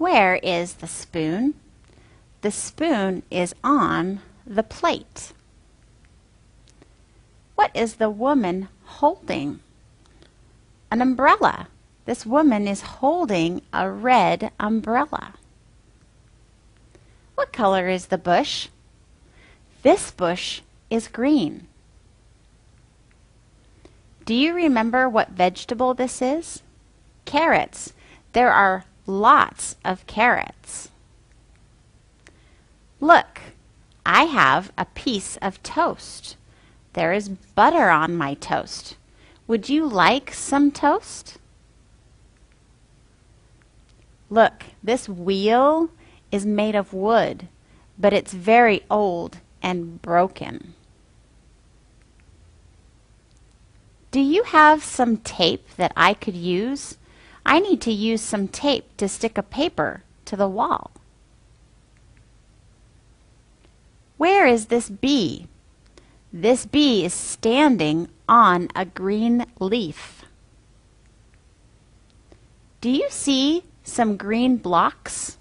Where is the spoon? The spoon is on the plate. What is the woman holding? An umbrella. This woman is holding a red umbrella. What color is the bush? This bush is green. Do you remember what vegetable this is? Carrots. There are lots of carrots. Look, I have a piece of toast. There is butter on my toast. Would you like some toast? Look, this wheel is made of wood, but it's very old and broken. Do you have some tape that I could use? I need to use some tape to stick a paper to the wall. Where is this bee? This bee is standing on a green leaf. Do you see some green blocks?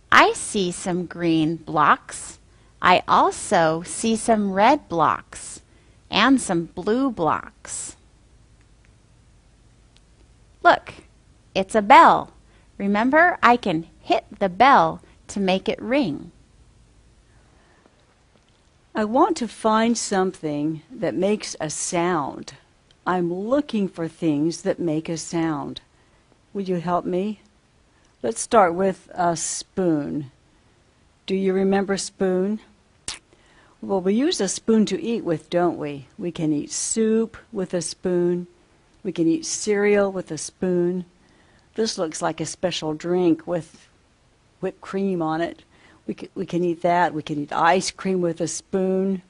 I see some green blocks. I also see some red blocks and some blue blocks. Look, it's a bell. Remember, I can hit the bell to make it ring. I want to find something that makes a sound. I'm looking for things that make a sound. Would you help me? Let's start with a spoon. Do you remember spoon? Well, we use a spoon to eat with, don't we? We can eat soup with a spoon. We can eat cereal with a spoon. This looks like a special drink with whipped cream on it. We can eat that. We can eat ice cream with a spoon.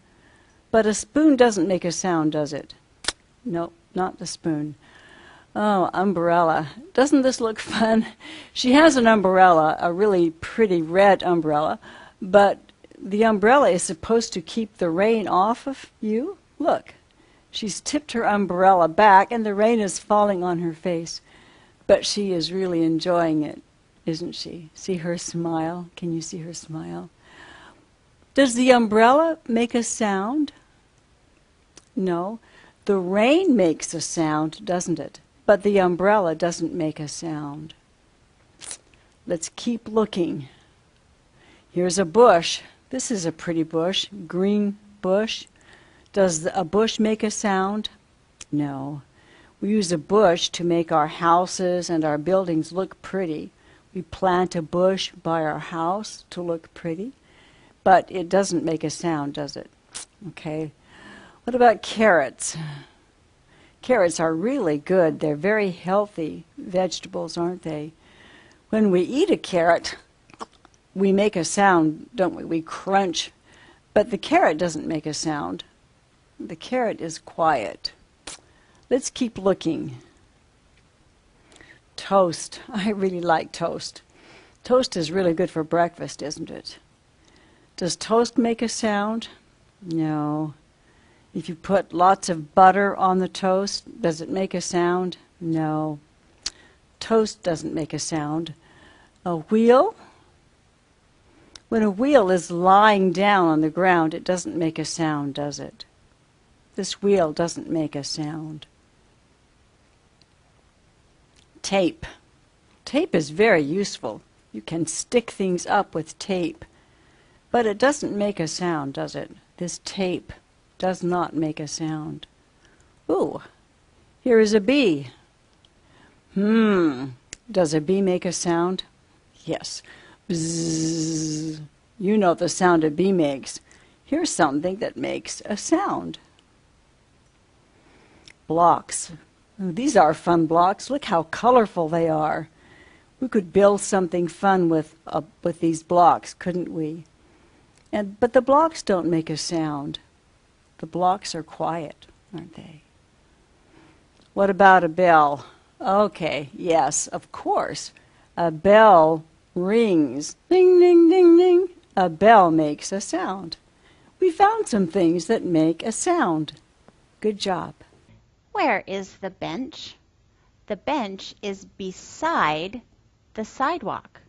But a spoon doesn't make a sound, does it? Nope, not the spoon. Oh, umbrella. Doesn't this look fun? She has an umbrella, a really pretty red umbrella, but the umbrella is supposed to keep the rain off of you. Look, she's tipped her umbrella back and the rain is falling on her face, but she is really enjoying it, isn't she? See her smile? Can you see her smile? Does the umbrella make a sound? No. The rain makes a sound, doesn't it? But the umbrella doesn't make a sound. Let's keep looking. Here's a bush. This is a pretty bush, green bush. Does a bush make a sound? No. We use a bush to make our houses and our buildings look pretty. We plant a bush by our house to look pretty, but it doesn't make a sound, does it? Okay. What about carrots? Carrots are really good. They're very healthy vegetables, aren't they? When we eat a carrot, we make a sound, don't we? We crunch. But the carrot doesn't make a sound. The carrot is quiet. Let's keep looking. Toast. I really like toast. Toast is really good for breakfast, isn't it? Does toast make a sound? No. If you put lots of butter on the toast, does it make a sound? No. Toast doesn't make a sound. A wheel? When a wheel is lying down on the ground, it doesn't make a sound, does it? This wheel doesn't make a sound. Tape. Tape is very useful. You can stick things up with tape. But it doesn't make a sound, does it? This tape does not make a sound. Ooh, here is a bee. Does a bee make a sound? Yes. Bzzz. You know the sound a bee makes. Here's something that makes a sound. Blocks. Ooh, these are fun blocks. Look how colorful they are. We could build something fun with these blocks, couldn't we? But the blocks don't make a sound. The blocks are quiet, aren't they? What about a bell? Okay, yes, of course. A bell rings. Ding, ding, ding, ding. A bell makes a sound. We found some things that make a sound. Good job. Where is the bench? The bench is beside the sidewalk?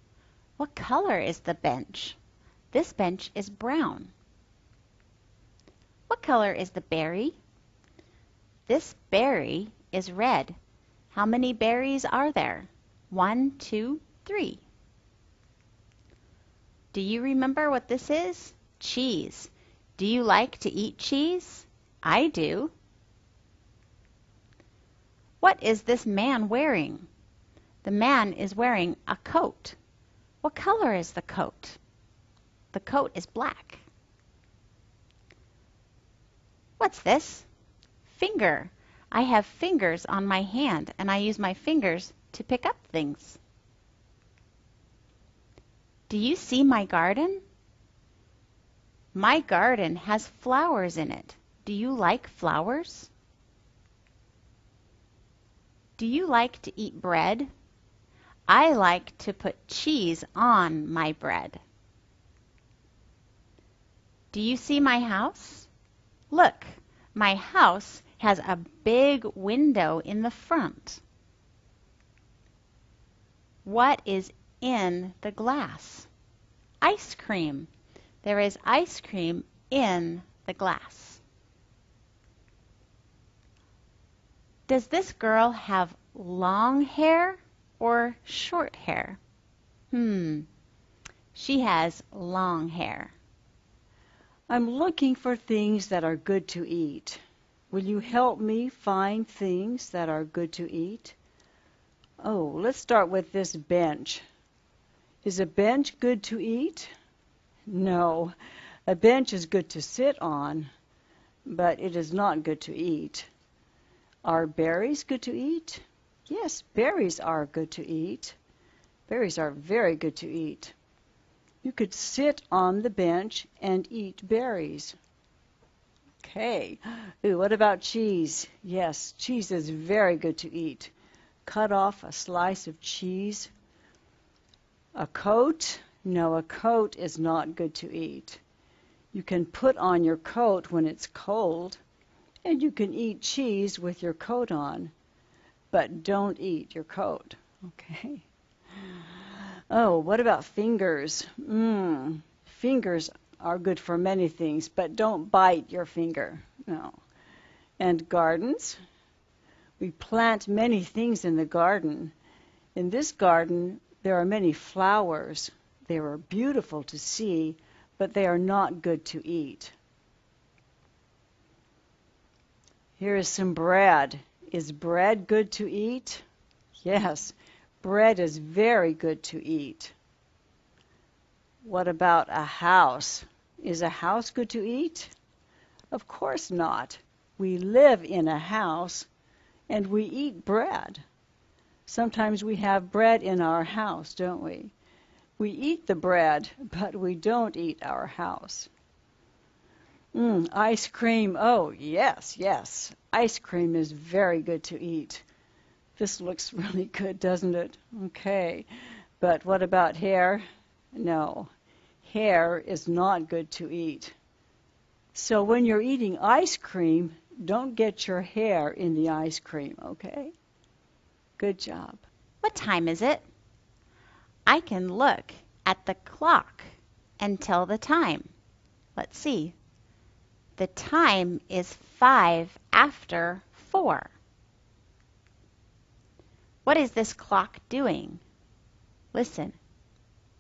What color is the bench? This bench is brown. What color is the berry? This berry is red. How many berries are there? 1, 2, 3. Do you remember what this is? Cheese. Do you like to eat cheese? I do. What is this man wearing? The man is wearing a coat. What color is the coat? The coat is black. What's this? Finger. I have fingers on my hand, and I use my fingers to pick up things. Do you see my garden? My garden has flowers in it. Do you like flowers? Do you like to eat bread? I like to put cheese on my bread. Do you see my house? Look, my house has a big window in the front. What is in the glass? Ice cream. There is ice cream in the glass. Does this girl have long hair or short hair? She has long hair. I'm looking for things that are good to eat. Will you help me find things that are good to eat? Oh, let's start with this bench. Is a bench good to eat? No, a bench is good to sit on, but it is not good to eat. Are berries good to eat? Yes, berries are good to eat. Berries are very good to eat. You could sit on the bench and eat berries. Okay. Ooh, what about cheese? Yes, cheese is very good to eat. Cut off a slice of cheese. A coat? No, a coat is not good to eat. You can put on your coat when it's cold, and you can eat cheese with your coat on, but don't eat your coat. Okay. Oh, what about fingers? Fingers are good for many things, but don't bite your finger. No. And gardens? We plant many things in the garden. In this garden, there are many flowers. They are beautiful to see, but they are not good to eat. Here is some bread. Is bread good to eat? Yes, bread is very good to eat. What about a house? Is a house good to eat? Of course not. We live in a house and we eat bread. Sometimes we have bread in our house, don't we? We eat the bread, but we don't eat our house. Ice cream. Oh, yes, yes. Ice cream is very good to eat. This looks really good, doesn't it? Okay. But what about hair? No. Hair is not good to eat. So when you're eating ice cream, don't get your hair in the ice cream, okay? Good job. What time is it? I can look at the clock and tell the time. Let's see. The time is 5 after 4. What is this clock doing? Listen.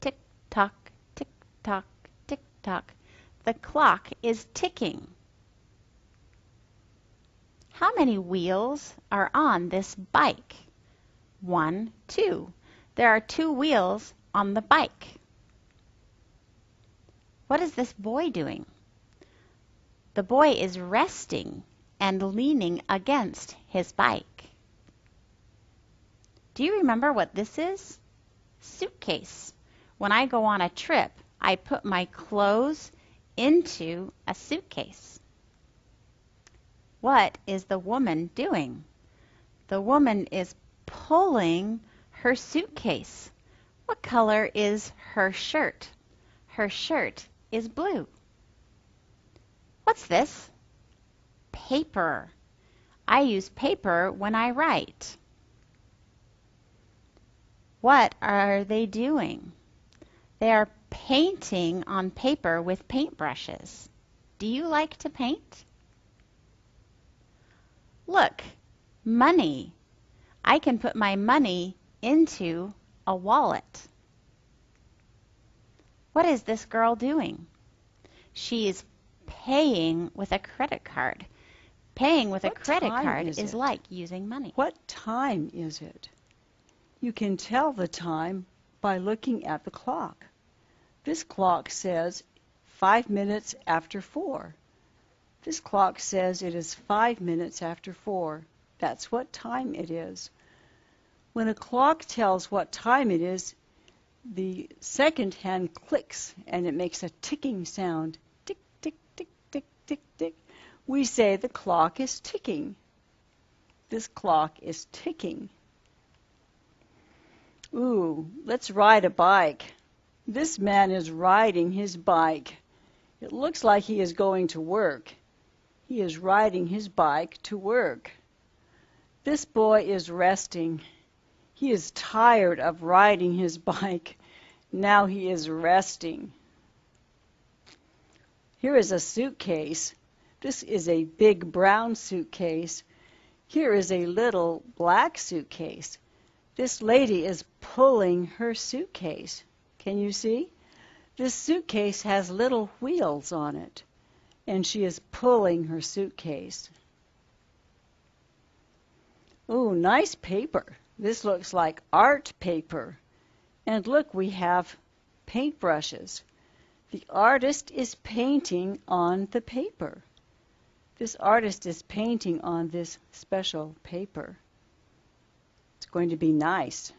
Tick tock, tick tock, tick tock. The clock is ticking. How many wheels are on this bike? 1, 2. There are 2 wheels on the bike. What is this boy doing? The boy is resting and leaning against his bike. Do you remember what this is? Suitcase. When I go on a trip, I put my clothes into a suitcase. What is the woman doing? The woman is pulling her suitcase. What color is her shirt? Her shirt is blue. What's this? Paper. I use paper when I write. What are they doing? They are painting on paper with paintbrushes. Do you like to paint? Look, money. I can put my money into a wallet. What is this girl doing? She is paying with a credit card. Paying with a credit card is like using money. What time is it? You can tell the time by looking at the clock. This clock says 5 minutes after 4. This clock says it is 5 minutes after 4. That's what time it is. When a clock tells what time it is, the second hand clicks and it makes a ticking sound. Tick, tick, tick, tick, tick, tick. We say the clock is ticking. This clock is ticking. Ooh, let's ride a bike. This man is riding his bike. It looks like he is going to work. He is riding his bike to work. This boy is resting. He is tired of riding his bike. Now he is resting. Here is a suitcase. This is a big brown suitcase. Here is a little black suitcase. This lady is pulling her suitcase. Can you see? This suitcase has little wheels on it, and she is pulling her suitcase. Ooh, nice paper. This looks like art paper. And look, we have paintbrushes. The artist is painting on the paper. This artist is painting on this special paper. It's going to be nice.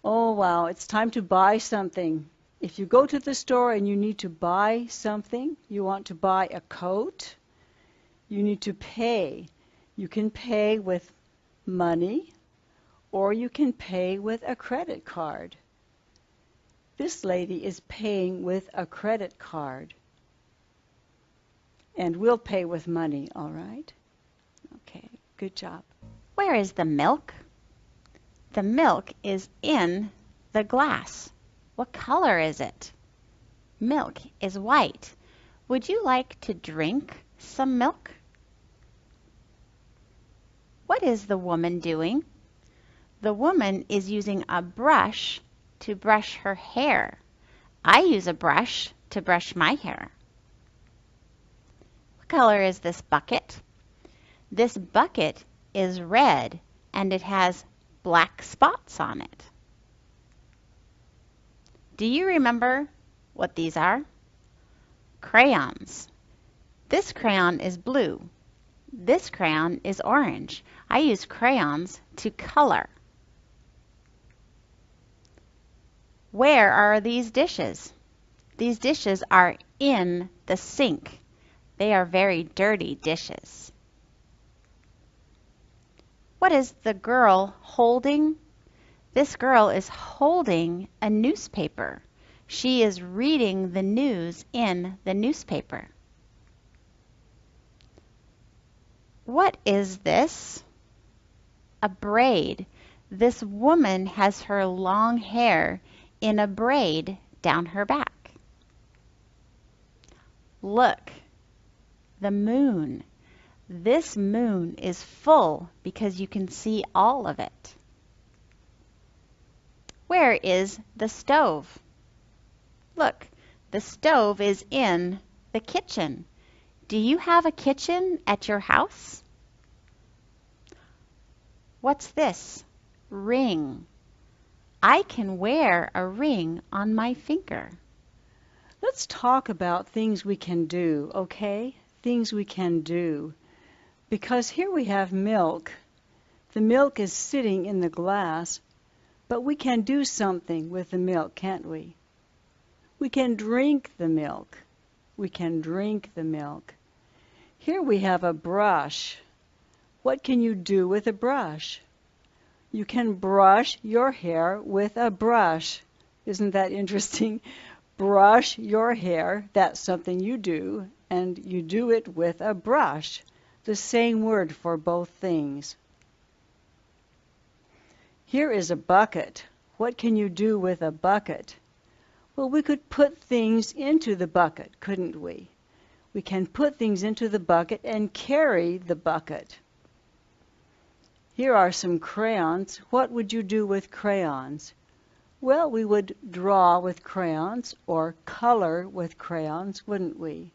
Oh, wow, it's time to buy something. If you go to the store and you need to buy something, you want to buy a coat, you need to pay. You can pay with money or you can pay with a credit card. This lady is paying with a credit card. And we'll pay with money, all right? Okay, good job. Where is the milk? The milk is in the glass. What color is it? Milk is white. Would you like to drink some milk? What is the woman doing? The woman is using a brush to brush her hair. I use a brush to brush my hair. What color is this bucket? This bucket is red and it has black spots on it. Do you remember what these are? Crayons. This crayon is blue. This crayon is orange. I use crayons to color. Where are these dishes? These dishes are in the sink. They are very dirty dishes. What is the girl holding? This girl is holding a newspaper. She is reading the news in the newspaper. What is this? A braid. This woman has her long hair in a braid down her back. Look, the moon. This moon is full because you can see all of it. Where is the stove? Look, the stove is in the kitchen. Do you have a kitchen at your house? What's this? Ring. I can wear a ring on my finger. Let's talk about things we can do, okay? Things we can do. Because here we have milk. The milk is sitting in the glass, but we can do something with the milk, can't we? We can drink the milk. We can drink the milk. Here we have a brush. What can you do with a brush? You can brush your hair with a brush. Isn't that interesting? Brush your hair, that's something you do, and you do it with a brush. The same word for both things. Here is a bucket. What can you do with a bucket? Well, we could put things into the bucket, couldn't we? We can put things into the bucket and carry the bucket. Here are some crayons. What would you do with crayons? Well, we would draw with crayons or color with crayons, wouldn't we?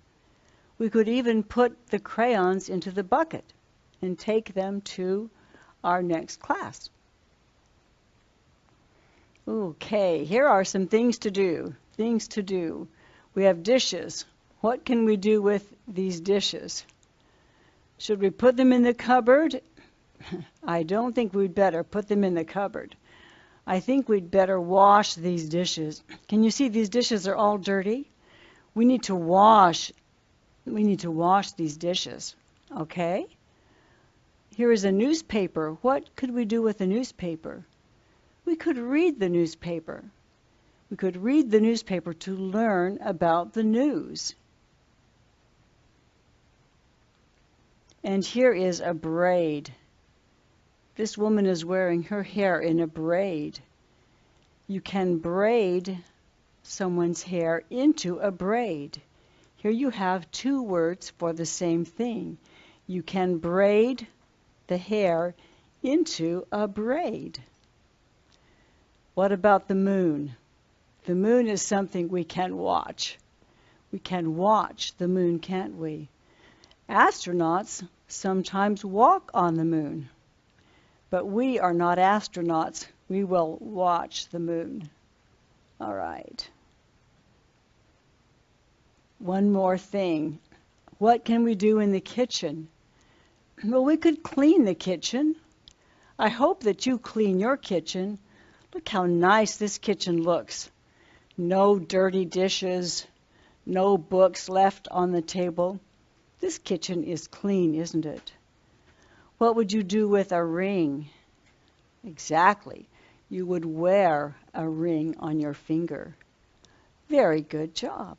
We could even put the crayons into the bucket and take them to our next class. Okay, here are some things to do. Things to do. We have dishes. What can we do with these dishes? Should we put them in the cupboard? I don't think we'd better put them in the cupboard. I think we'd better wash these dishes. Can you see these dishes are all dirty? We need to wash these dishes. Okay? Here is a newspaper. What could we do with a newspaper? We could read the newspaper. We could read the newspaper to learn about the news. And here is a braid. This woman is wearing her hair in a braid. You can braid someone's hair into a braid. Here you have two words for the same thing. You can braid the hair into a braid. What about the moon? The moon is something we can watch. We can watch the moon, can't we? Astronauts sometimes walk on the moon. But we are not astronauts. We will watch the moon. All right. One more thing. What can we do in the kitchen? Well, we could clean the kitchen. I hope that you clean your kitchen. Look how nice this kitchen looks. No dirty dishes, no books left on the table. This kitchen is clean, isn't it? What would you do with a ring? Exactly. You would wear a ring on your finger. Very good job.